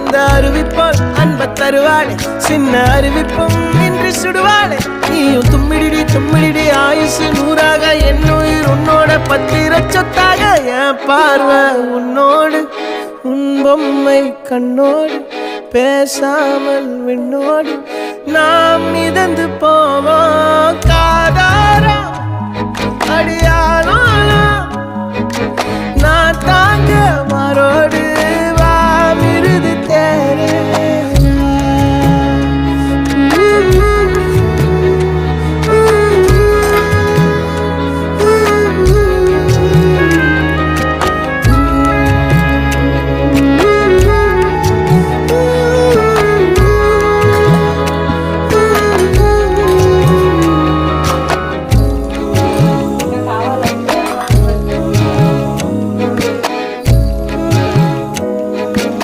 அந்த அறிவிப்போல் அன்ப தருவாளே சின்ன அறிவிப்பும் இன்றி சுடுவாளே நீயும் தும்மிடி தும்மிடி ஆயுசு நூறாக என்னுயிர் உன்னோட பத்திர சொத்தாக என் பார்வை உன்னோடு உன் பொம்மை கண்ணோடு பேசாமல் விண்ணோடு நாம் மிதந்து போவோம் காதாரா அடியா